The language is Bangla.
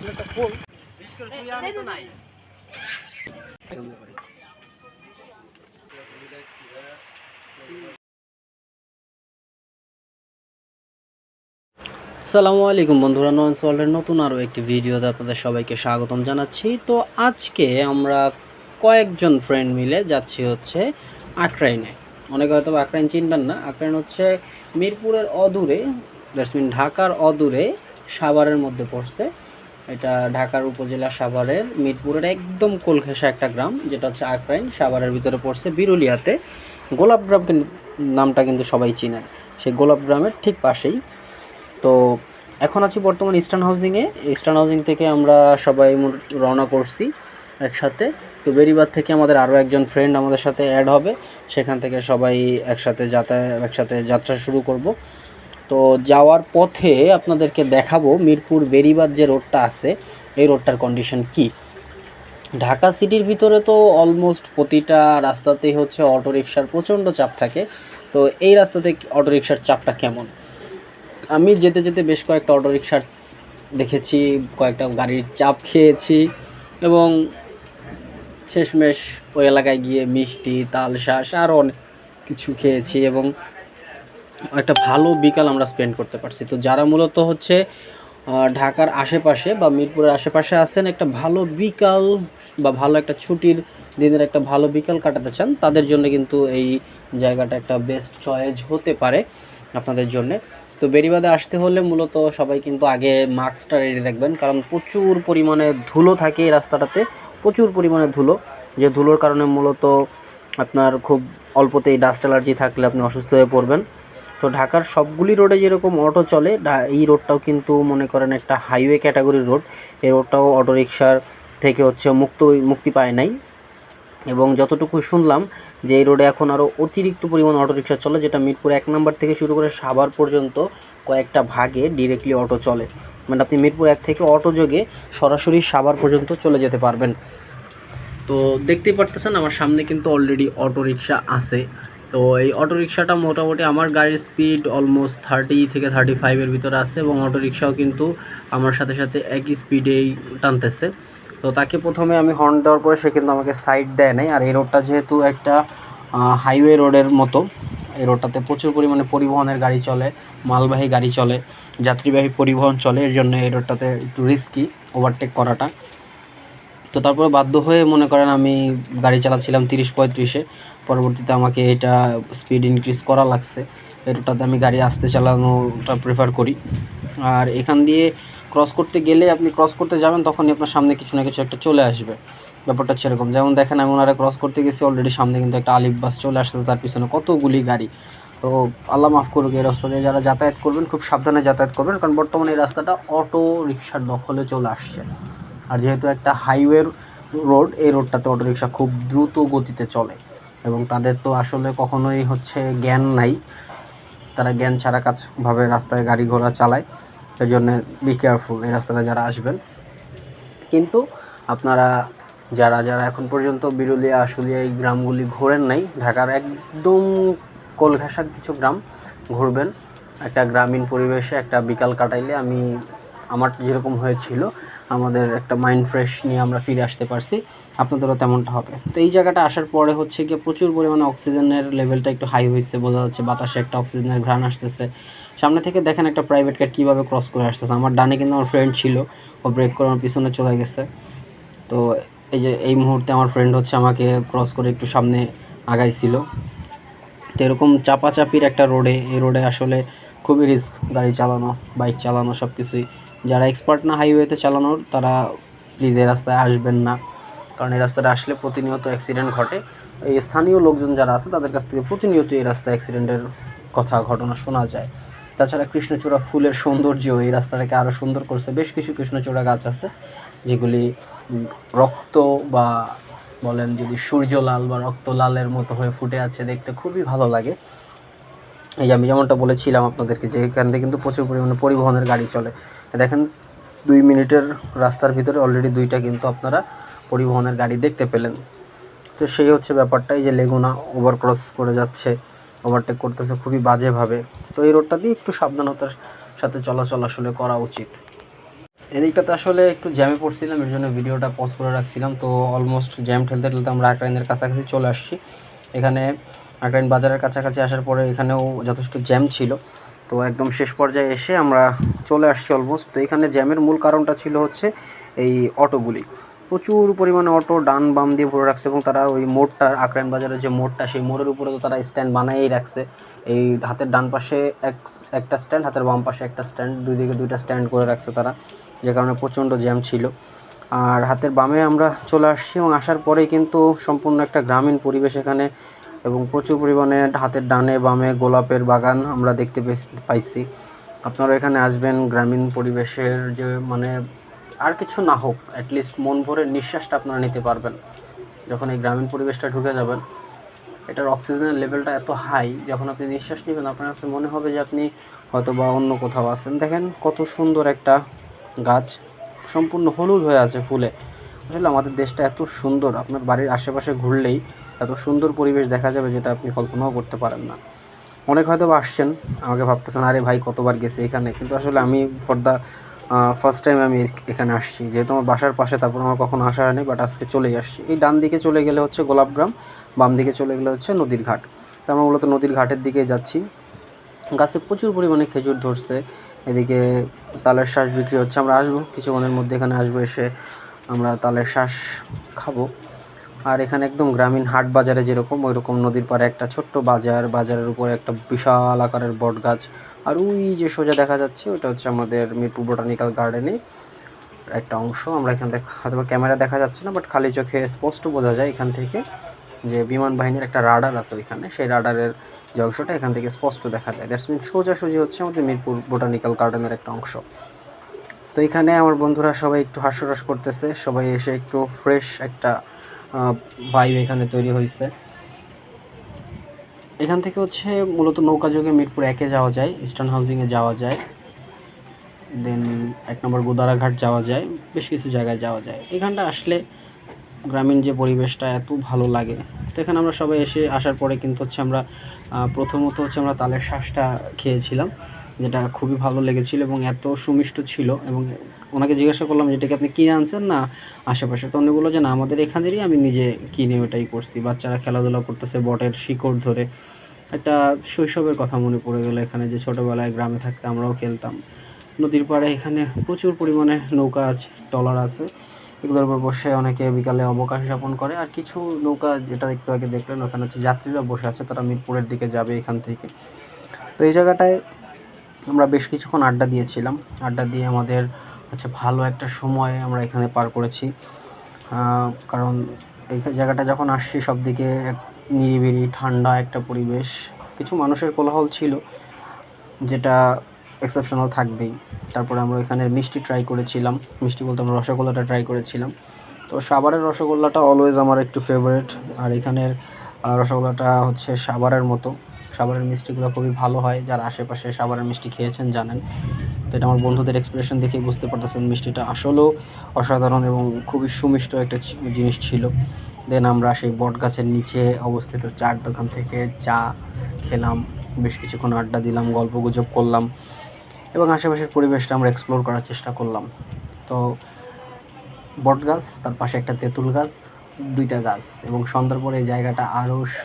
আসসালামু আলাইকুম বন্ধুরা, নয়ন ওয়ার্ল্ডের নতুন আরও একটি ভিডিওতে আপনাদের সবাইকে স্বাগতম জানাচ্ছি। তো আজকে আমরা কয়েকজন ফ্রেন্ড মিলে যাচ্ছি হচ্ছে আক্রাইনে। অনেকে হয়তো আক্রাইন চিনবেন না। আক্রাইন হচ্ছে মিরপুরের অদূরে, দ্যাটস মিন ঢাকার অদূরে সাভারের মধ্যে পড়ছে। এটা ঢাকার উপজেলা সাভারের মিরপুরের একদম কোলঘেঁষা একটা গ্রাম, যেটা হচ্ছে আক্রাইন। সাভারের ভিতরে পড়ছে বিরুলিয়াতে। গোলাপগ্রাম নামটা কিন্তু সবাই চিনেন, সেই গোলাপগ্রামের ঠিক পাশেই। তো এখন আছি বর্তমান ইস্টার্ন হাউজিংয়ে। ইস্টার্ন হাউজিং থেকে আমরা সবাই রওনা করছি একসাথে। তো বেরিবাদ থেকে আমাদের আরও একজন ফ্রেন্ড আমাদের সাথে অ্যাড হবে, সেখান থেকে সবাই একসাথে যাত্রা শুরু করব। তো যাওয়ার পথে আপনাদেরকে দেখাবো মিরপুর বেরিবাদ যে রোডটা আছে, এই রোডটার কন্ডিশন কি। ঢাকা সিটির ভিতরে তো অলমোস্ট প্রতিটা রাস্তাতেই হচ্ছে অটোরিকশার প্রচণ্ড চাপ থাকে। তো এই রাস্তাতে অটোরিকশার চাপটা কেমন, আমি যেতে যেতে বেশ কয়েকটা অটোরিকশা দেখেছি, কয়েকটা গাড়ির চাপ খেয়েছি, এবং শেষমেশ ওই এলাকায় গিয়ে মিষ্টি, তালশাঁস আরও অনেক কিছু খেয়েছি, এবং একটা ভালো বিকাল আমরা স্পেন্ড করতে পারছি। তো যারা মূলত হচ্ছে ঢাকার আশেপাশে বা মিরপুরের আশেপাশে আছেন, একটা ভালো বিকাল বা ভালো একটা ছুটির দিনের একটা ভালো বিকাল কাটাতে চান, তাদের জন্য কিন্তু এই জায়গাটা একটা বেস্ট চয়েস হতে পারে আপনাদের জন্যে। তো বেরিবাদে আসতে হলে মূলত সবাই কিন্তু আগে মাস্কটা রেডি রাখবেন, কারণ প্রচুর পরিমাণে ধুলো থাকে এই রাস্তাটাতে, প্রচুর পরিমাণে ধুলো। যে ধুলোর কারণে মূলত আপনার খুব অল্পতেই ডাস্ট অ্যালার্জি থাকলে আপনি অসুস্থ হয়ে পড়বেন। তো ঢাকার সবগুলি রোডে যেরকম অটো চলে, এই রোডটাও কিন্তু মনে করেন একটা হাইওয়ে ক্যাটাগরির রোড। এই রোডটাও অটোরিকশার থেকে হচ্ছে মুক্তি পায় নাই, এবং যতটুকু শুনলাম যে এই রোডে এখন আরও অতিরিক্ত পরিমাণ অটোরিকশা চলে, যেটা মিরপুর 1 নম্বর থেকে শুরু করে সাভার পর্যন্ত কয়েকটা ভাগে ডিরেক্টলি অটো চলে। মানে আপনি মিরপুর 1 থেকে অটো যোগে সরাসরি সাভার পর্যন্ত চলে যেতে পারবেন। তো দেখতেই পারতেছেন আমার সামনে কিন্তু অলরেডি অটোরিকশা আছে। তো এই অটোরিকশাটা মোটামুটি আমার গাড়ির স্পিড অলমোস্ট 30 থেকে 35-এর ভিতরে আছে, এবং অটোরিকশাও কিন্তু আমার সাথে সাথে একই স্পিডেই টানতেছে। তো তাকে প্রথমে আমি হর্ন দেওয়ার পরে সে কিন্তু আমাকে সাইড দেয় নাই। আর এই রোডটা যেহেতু একটা হাইওয়ে রোডের মতো, এই রোডটাতে প্রচুর পরিমাণে পরিবহনের গাড়ি চলে, মালবাহী গাড়ি চলে, যাত্রীবাহী পরিবহন চলে, এর জন্য এই রোডটাতে একটু রিস্কি ওভারটেক করাটা। তো তারপরে বাধ্য হয়ে মনে করেন আমি গাড়ি চালাচ্ছিলাম 30-35-এ, পরবর্তীতে আমাকে এটা স্পিড ইনক্রিজ করা লাগছে। এই রোডটাতে আমি গাড়ি আস্তে চালানোটা প্রেফার করি। আর এখান দিয়ে ক্রস করতে গেলে, আপনি ক্রস করতে যাবেন তখনই আপনার সামনে কিছু না কিছু একটা চলে আসবে। ব্যাপারটা সেরকম, যেমন দেখেন আমি ওনারা ক্রস করতে গেছি, অলরেডি সামনে কিন্তু একটা আলিফ বাস চলে আসছে, তার পিছনে কতগুলি গাড়ি। তো আল্লাহ মাফ করুক, এই রাস্তা দিয়ে যারা যাতায়াত করবেন খুব সাবধানে যাতায়াত করবেন, কারণ বর্তমানে এই রাস্তাটা অটো রিকশার দখলে চলে আসছে। আর যেহেতু একটা হাইওয়ে রোড, এই রোডটাতে অটোরিকশা খুব দ্রুত গতিতে চলে, এবং তাদের তো আসলে কখনোই হচ্ছে জ্ঞান নাই, তারা জ্ঞান ছাড়া কাজভাবে রাস্তায় গাড়ি ঘোড়া চালায়। এই জন্যে বি কেয়ারফুল এই রাস্তাটা যারা আসবেন। কিন্তু আপনারা যারা এখন পর্যন্ত বিরুলিয়া, আশুলিয়া এই গ্রামগুলি ঘোরেন নাই, ঢাকার একদম কোলঘেঁষা কিছু গ্রাম ঘুরবেন, একটা গ্রামীণ পরিবেশে একটা বিকাল কাটাইলে আমার যেরকম হয়েছিল, আমাদের একটা মাইন্ড ফ্রেশ নিয়ে আমরা ফিরে আসতে পারছি, আপনাদেরও তেমনটা হবে। তো এই জায়গাটা আসার পরে হচ্ছে গিয়ে প্রচুর পরিমাণে অক্সিজেনের লেভেলটা একটু হাই হয়েছে, বোঝা যাচ্ছে বাতাসে একটা অক্সিজেনের ঘ্রাণ আসতেছে। সামনে থেকে দেখেন একটা প্রাইভেট কার কীভাবে ক্রস করে আসতেছে। আমার ডানে কিন্তু আমার ফ্রেন্ড ছিল, ও ব্রেক করে আমার পিছনে চলে গেছে। তো এই মুহূর্তে আমার ফ্রেন্ড হচ্ছে আমাকে ক্রস করে একটু সামনে আগাইছিল। তো এরকম চাপাচাপির একটা রোডে, এই রোডে আসলে খুবই রিস্ক গাড়ি চালানো, বাইক চালানো, সব কিছুই। যারা এক্সপার্ট না হাইওয়েতে চালানোর, তারা প্লিজ এই রাস্তায় আসবেন না, কারণ এই রাস্তাটা আসলে প্রতিনিয়ত অ্যাক্সিডেন্ট ঘটে। এই স্থানীয় লোকজন যারা আছে তাদের কাছ থেকে প্রতিনিয়ত এই রাস্তায় অ্যাক্সিডেন্টের ঘটনা শোনা যায়। তাছাড়া কৃষ্ণচূড়া ফুলের সৌন্দর্য এই রাস্তাটাকে আরও সুন্দর করছে। বেশ কিছু কৃষ্ণচূড়া গাছ আছে যেগুলি রক্ত বা বলেন যদি সূর্যলাল বা রক্ত লালের মতো হয়ে ফুটে আছে, দেখতে খুবই ভালো লাগে। এই যে আমি যেমনটা বলেছিলাম আপনাদেরকে, যে এখান থেকে কিন্তু প্রচুর পরিমাণে পরিবহনের গাড়ি চলে। দেখেন 2 মিনিটের রাস্তার ভিতরে অলরেডি 2টা কিন্তু আপনারা পরিবহনের গাড়ি দেখতে পেলেন। তো সেই হচ্ছে ব্যাপারটা। এই যে লেগুনা ওভারক্রস করে যাচ্ছে, ওভারটেক করতেছে খুবই বাজেভাবে। তো এই রোডটা দিয়ে একটু সাবধানতার সাথে চলাচল আসলে করা উচিত। এদিকটাতে আসলে একটু জ্যামে পড়ছিলাম, এর জন্য ভিডিওটা পজ করে রাখছিলাম। তো অলমোস্ট জ্যাম ঠেলতে ঠেলতে আমরা আকরাইনের কাছাকাছি চলে আসছি। এখানে আকরাইন বাজারের কাছাকাছি আসার পরে এখানেও যথেষ্ট জ্যাম ছিল। তো একদম শেষ পর্যায়ে এসে আমরা চলে আসছি অলমোস্ট। তো এখানে জ্যামের মূল কারণটা ছিল হচ্ছে এই অটোগুলি। প্রচুর পরিমাণে অটো ডান বাম দিয়ে ভরে রাখছে, এবং তারা ওই মোড়টা, আকরাইন বাজারের যে মোড়টা, সেই মোড়ের উপরে তো তারা স্ট্যান্ড বানায়েই রাখছে। এই হাতের ডান পাশে একটা স্ট্যান্ড, হাতের বাম পাশে একটা স্ট্যান্ড, দুই দিকে দুইটা স্ট্যান্ড করে রাখছে তারা, যে কারণে প্রচণ্ড জ্যাম ছিল। আর হাতের বামে আমরা চলে আসছি, এবং আসার পরেই কিন্তু সম্পূর্ণ একটা গ্রামীণ পরিবেশ এখানে, এবং প্রচুর পরিমাণে হাতের ডানে বামে গোলাপের বাগান আমরা দেখতে পাইছি। আপনারা এখানে আসবেন, গ্রামীণ পরিবেশের যে মানে আর কিছু না হোক, অ্যাটলিস্ট মন ভরে নিঃশ্বাসটা আপনারা নিতে পারবেন যখন এই গ্রামীণ পরিবেশটা ঢুকে যাবেন। এটার অক্সিজেনের লেভেলটা এত হাই, যখন আপনি নিঃশ্বাস নেবেন আপনার কাছে মনে হবে যে আপনি হয়তো বা অন্য কোথাও আছেন। দেখেন কত সুন্দর একটা গাছ, সম্পূর্ণ হলুদ হয়ে আছে ফুলে। আসলে আমাদের দেশটা এত সুন্দর, আপনার বাড়ির আশেপাশে ঘুরলেই এত সুন্দর পরিবেশ দেখা যাবে যেটা আপনি কল্পনাও করতে পারেন না। অনেক হয়তো আসছেন, আমাকে ভাবতেছেন আরে ভাই কতবার গেছে এখানে, কিন্তু আসলে আমি ফর দ্য ফার্স্ট টাইম আমি এখানে আসছি, যেহেতু আমার বাসার পাশে, তারপর আমার কখনো আসা হয়নি, বাট আজকে চলেই আসছি। এই ডান দিকে চলে গেলে হচ্ছে গোলাপগ্রাম, বাম দিকে চলে গেলে হচ্ছে নদীর ঘাট। তো আমরা মূলত নদীর ঘাটের দিকে যাচ্ছি। গাছে প্রচুর পরিমাণে খেজুর ধরছে, এদিকে তালের শ্বাস বিক্রি হচ্ছে। আমরা আসবো কিছুক্ষণের মধ্যে, এখানে আসবো, এসে আমরা তালের শ্বাস খাবো। আর এখানে একদম গ্রামীণ হাট বাজারে যেরকম, ওই রকম নদীর পাড়ে একটা ছোট্ট বাজার, বাজারের উপরে একটা বিশাল আকারের বট গাছ। আর ওই যে সোজা দেখা যাচ্ছে ওটা হচ্ছে আমাদের মিরপুর বোটানিক্যাল গার্ডেনে একটা অংশ। আমরা এখান থেকে হয়তো ক্যামেরা দেখা যাচ্ছে না, বাট খালি চোখে স্পষ্ট বোঝা যায় এখান থেকে যে বিমান বাহিনীর একটা রাডার আছে ওইখানে, সেই রাডারের যে অংশটা এখান থেকে স্পষ্ট দেখা যায়। দ্যাটস মিন সোজাসুজি হচ্ছে আমাদের মিরপুর বোটানিক্যাল গার্ডেনের একটা অংশ। তো এখানে আমার বন্ধুরা সবাই একটু হাস্যরস করতেছে, সবাই এসে একটু ফ্রেশ একটা ভাইব এখানে তৈরি হয়েছে। এখান থেকে হচ্ছে মূলত নৌকাযোগে মিরপুর 1-এ যাওয়া যায়, ইস্টার্ন হাউজিংয়ে যাওয়া যায়, দেন 1 নম্বর গোদারাঘাট যাওয়া যায়, বেশ কিছু জায়গায় যাওয়া যায়। এখানটা আসলে গ্রামীণ যে পরিবেশটা এত ভালো লাগে। তো এখানে আমরা সবাই আসার পরে কিন্তু হচ্ছে আমরা প্রথমত হচ্ছে আমরা তালের শ্বাসটা খেয়েছিলাম, যেটা খুবই ভালো লেগেছিলো এবং এত সুমিষ্ট ছিল। এবং ওনাকে জিজ্ঞাসা করলাম যে এটাকে আপনি কিনে আনছেন না আশেপাশে, তো উনি বললো যে না, আমাদের এখানেরই, আমি নিজে কিনে ওটাই করছি। বাচ্চারা খেলাধুলা করতেছে বটের শিকড় ধরে। একটা শৈশবের কথা মনে পড়ে গেলো এখানে, যে ছোটোবেলায় গ্রামে থাকতে আমরাও খেলতাম। নদীর পাড়ে এখানে প্রচুর পরিমাণে নৌকা আছে, ট্রলার আছে, এগুলোর উপর বসে অনেকে বিকালে অবকাশ যাপন করে। আর কিছু নৌকা, যেটা একটু আগে দেখলেন, ওখানে হচ্ছে যাত্রীরা বসে আছে, তারা মিরপুরের দিকে যাবে এখান থেকে। তো এই জায়গাটায় আমরা বেশ কিছুক্ষণ আড্ডা দিয়েছিলাম। আড্ডা দিয়ে আমাদের হচ্ছে ভালো একটা সময় আমরা এখানে পার করেছি। কারণ এই জায়গাটা যখন আসছি সব দিকে নিরিবিলি ঠান্ডা একটা পরিবেশ, কিছু মানুষের কোলাহল ছিল যেটা এক্সেপশনাল থাকবেই। তারপরে আমরা এখানের মিষ্টি ট্রাই করেছিলাম, মিষ্টি বলতে আমরা রসগোল্লাটা ট্রাই করেছিলাম। তো সাভারের রসগোল্লাটা অলওয়েজ আমার একটু ফেভারিট, আর এখানের রসগোল্লাটা হচ্ছে সাভারের মতো। সাভারের মিষ্টিগুলো খুবই ভালো হয়, যারা আশেপাশে সাভারের মিষ্টি খেয়েছেন জানেন। তো এটা আমার বন্ধুদের এক্সপ্রেশন দেখেই বুঝতে পারতেছেন মিষ্টিটা আসলেও অসাধারণ এবং খুবই সুমিষ্ট একটা জিনিস ছিল। দেন আমরা সেই বট গাছের নিচে অবস্থিত চার দোকান থেকে চা খেলাম, বেশ কিছুক্ষণ আড্ডা দিলাম, গল্পগুজব করলাম, এবং আশেপাশের পরিবেশটা আমরা এক্সপ্লোর করার চেষ্টা করলাম। তো বট গাছ, তার পাশে একটা তেঁতুল গাছ, 2টা গাছ, এবং সন্ধ্যার পরে এই জায়গাটা আরও